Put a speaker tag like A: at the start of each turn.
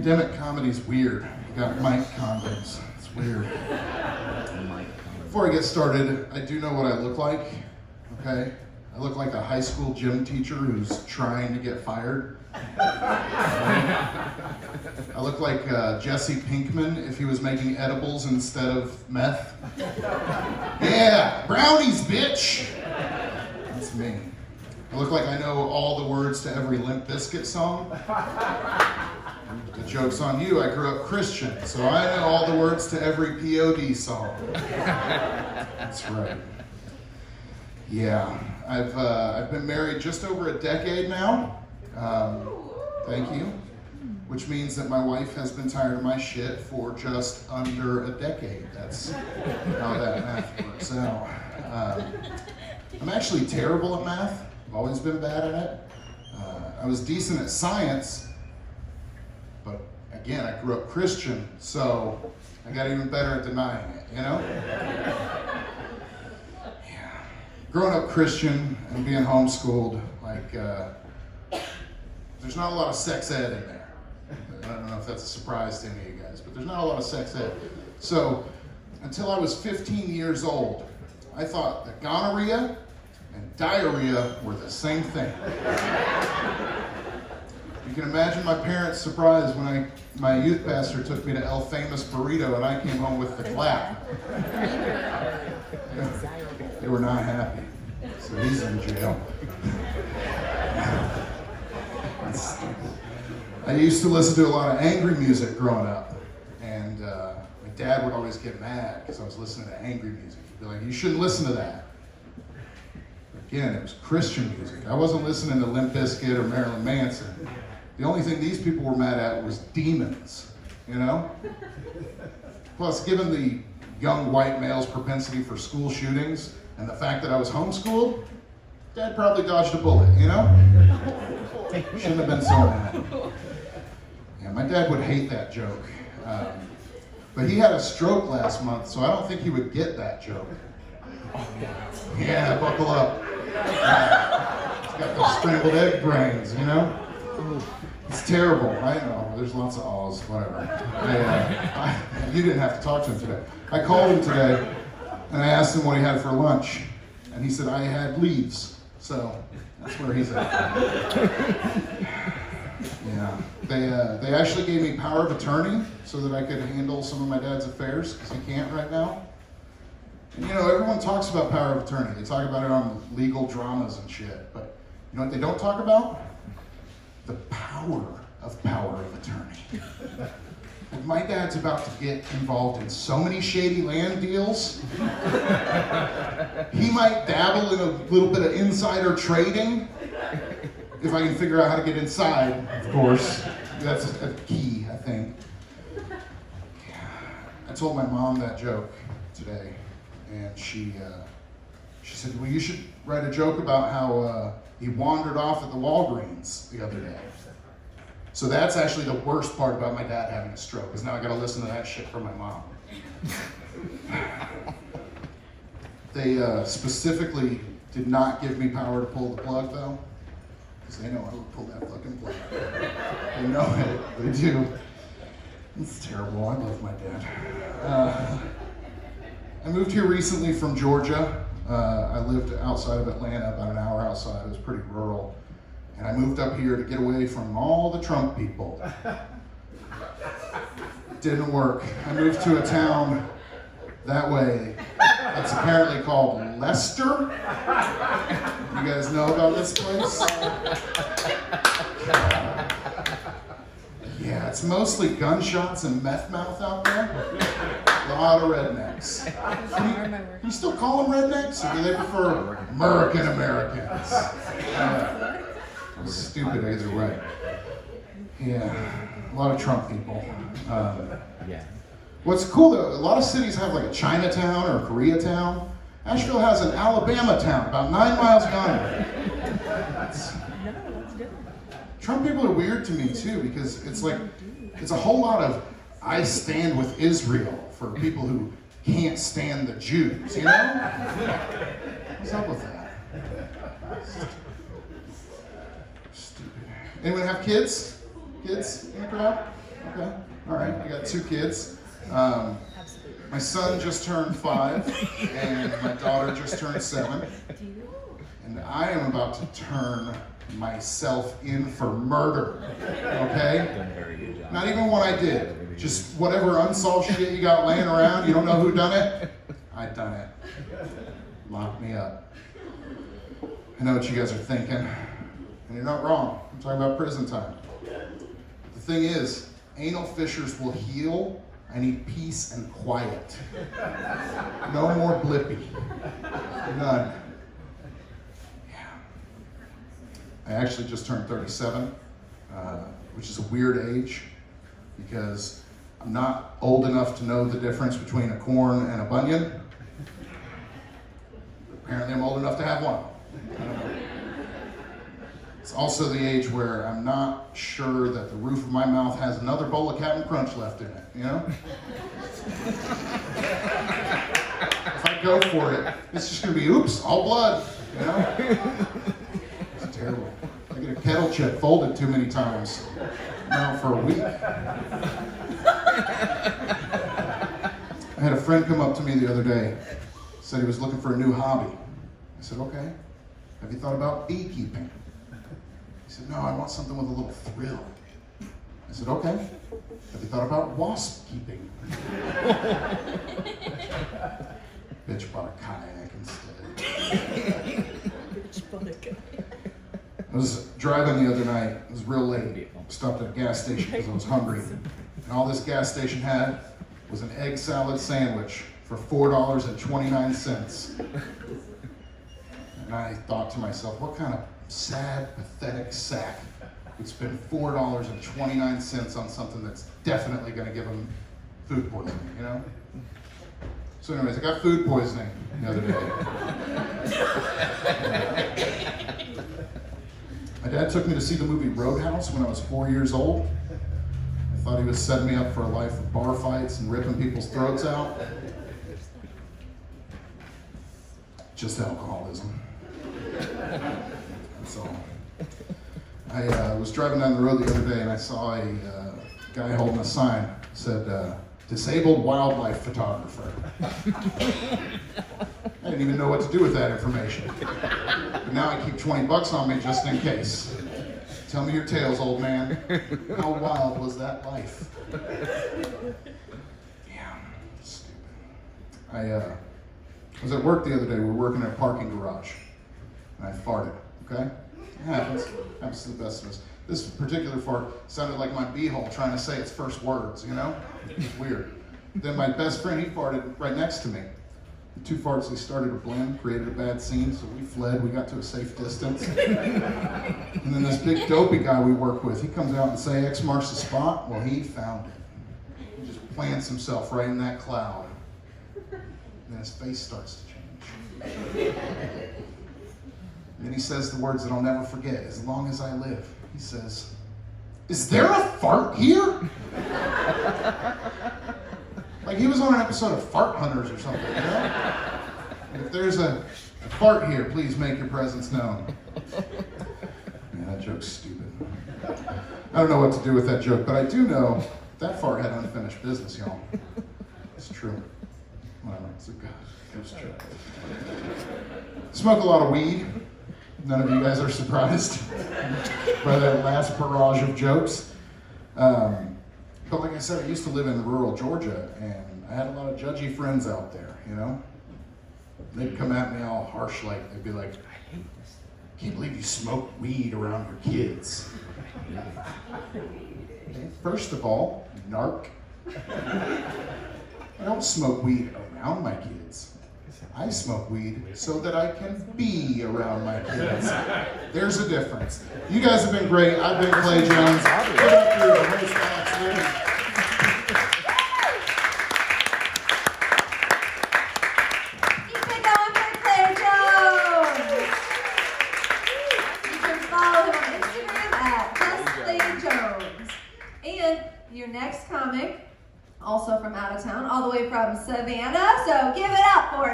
A: Academic comedy's weird. You got Mike condoms. It's weird. Before I get started, I do know what I look like, okay? I look like a high school gym teacher who's trying to get fired. I look like Jesse Pinkman if he was making edibles instead of meth. Yeah, brownies, bitch! That's me. I look like I know all the words to every Limp Bizkit song. The joke's on you, I grew up Christian, so I know all the words to every POD song. That's right. Yeah, I've been married just over a decade now. Thank you. Which means that my wife has been tired of my shit for just under a decade. That's how that math works out. I'm actually terrible at math. I've always been bad at it. I was decent at science, but again, I grew up Christian, so I got even better at denying it, you know? Yeah. Growing up Christian and being homeschooled, like, there's not a lot of sex ed in there. I don't know if that's a surprise to any of you guys, but there's not a lot of sex ed. So, until I was 15 years old, I thought that gonorrhea and diarrhea were the same thing. You can imagine my parents' surprise when my youth pastor took me to El Famous Burrito and I came home with the clap. They were not happy. So he's in jail. I used to listen to a lot of angry music growing up, and my dad would always get mad because I was listening to angry music. He'd be like, "You shouldn't listen to that." Again, it was Christian music. I wasn't listening to Limp Bizkit or Marilyn Manson. The only thing these people were mad at was demons, you know? Plus, given the young white male's propensity for school shootings and the fact that I was homeschooled, Dad probably dodged a bullet, you know? Shouldn't have been so mad. Yeah, my dad would hate that joke. But he had a stroke last month, so I don't think he would get that joke. Yeah, buckle up. He's got those scrambled egg brains, you know? It's terrible. I know. There's lots of awes, whatever. You didn't have to talk to him today. I called him today, and I asked him what he had for lunch. And he said, I had leaves. So that's where he's at. Yeah. They actually gave me power of attorney so that I could handle some of my dad's affairs, because he can't right now. And you know, everyone talks about power of attorney. They talk about it on legal dramas and shit. But you know what they don't talk about? The power of attorney. And my dad's about to get involved in so many shady land deals. He might dabble in a little bit of insider trading. If I can figure out how to get inside, of course. That's a key, I think. I told my mom that joke today. And she said, well, you should write a joke about how he wandered off at the Walgreens the other day. So that's actually the worst part about my dad having a stroke, is now I gotta listen to that shit from my mom. They specifically did not give me power to pull the plug though, because they know I would pull that fucking plug. They know it, they do. It's terrible, I love my dad. I moved here recently from Georgia. I lived outside of Atlanta, about an hour outside. It was pretty rural. And I moved up here to get away from all the Trump people. Didn't work. I moved to a town that way that's apparently called Leicester. You guys know about this place? Yeah, it's mostly gunshots and meth mouth out there. A lot of rednecks. Can you still call them rednecks, or do they prefer American Americans? Stupid either way. Yeah, a lot of Trump people.
B: Yeah.
A: What's cool though, a lot of cities have like a Chinatown or a Koreatown. Asheville has an Alabama town about 9 miles yonder. Trump people are weird to me too, because it's like, it's a whole lot of I stand with Israel for people who can't stand the Jews, you know? What's up with that? Stupid. Anyone have kids? Kids in the crowd? Okay, all right, I got 2 kids. My son just turned 5, and my daughter just turned 7. And I am about to turn myself in for murder, okay? Not even what I did, just whatever unsolved shit you got laying around, you don't know who done it? I done it. Lock me up. I know what you guys are thinking, and you're not wrong. I'm talking about prison time. The thing is, anal fissures will heal. I need peace and quiet. No more Blippi. None. Yeah. I actually just turned 37, which is a weird age because I'm not old enough to know the difference between a corn and a bunion. Apparently I'm old enough to have one. It's also the age where I'm not sure that the roof of my mouth has another bowl of Captain Crunch left in it, you know? If I go for it, it's just gonna be, oops, all blood, you know? It's terrible. I get a kettle chip folded too many times. Now for a week. I had a friend come up to me the other day, said he was looking for a new hobby. I said, okay, have you thought about beekeeping? He said, no, I want something with a little thrill. I said, okay, have you thought about wasp keeping? Bitch bought a kayak instead. I was driving the other night, it was real late. Stopped at a gas station because I was hungry. And all this gas station had was an egg salad sandwich for $4.29. And I thought to myself, what kind of sad, pathetic sack would spend $4.29 on something that's definitely going to give them food poisoning, you know? So anyways, I got food poisoning the other day. My dad took me to see the movie Roadhouse when I was 4 years old. I thought he was setting me up for a life of bar fights and ripping people's throats out. Just alcoholism. That's all. I was driving down the road the other day and I saw a guy holding a sign that said, disabled wildlife photographer. I didn't even know what to do with that information. But now I keep $20 on me just in case. Tell me your tales, old man. How wild was that life? Yeah, stupid. I was at work the other day. We were working in a parking garage. And I farted, okay? It happens. Happens to the best of us. This particular fart sounded like my beehole trying to say its first words, you know? It was weird. Then my best friend, he farted right next to me. The 2 farts, they started to blend, created a bad scene, so we fled. We got to a safe distance. And then this big dopey guy we work with, he comes out and says, X marks the spot. Well, he found it. He just plants himself right in that cloud. And then his face starts to change. And then he says the words that I'll never forget, as long as I live. He says, is there a fart here? Like he was on an episode of Fart Hunters or something, you know? And if there's a fart here, please make your presence known. Man, that joke's stupid. I don't know what to do with that joke, but I do know that fart had unfinished business, y'all. It's true. Whatever, it's a ghost joke. Smoke a lot of weed. None of you guys are surprised by that last barrage of jokes. But like I said, I used to live in rural Georgia, and I had a lot of judgy friends out there, you know? They'd come at me all harsh, like, they'd be like, I can't believe you smoke weed around your kids. First of all, narc. I don't smoke weed around my kids. I smoke weed so that I can be around my kids. There's a difference. You guys have been great. I've been Clay Jones. Give it up for the host, Alex Lee.
B: Keep it going for Clay Jones. You can follow him on Instagram at JustClayJones. And your next comic, also from out of town, all the way from Savannah. So give it up for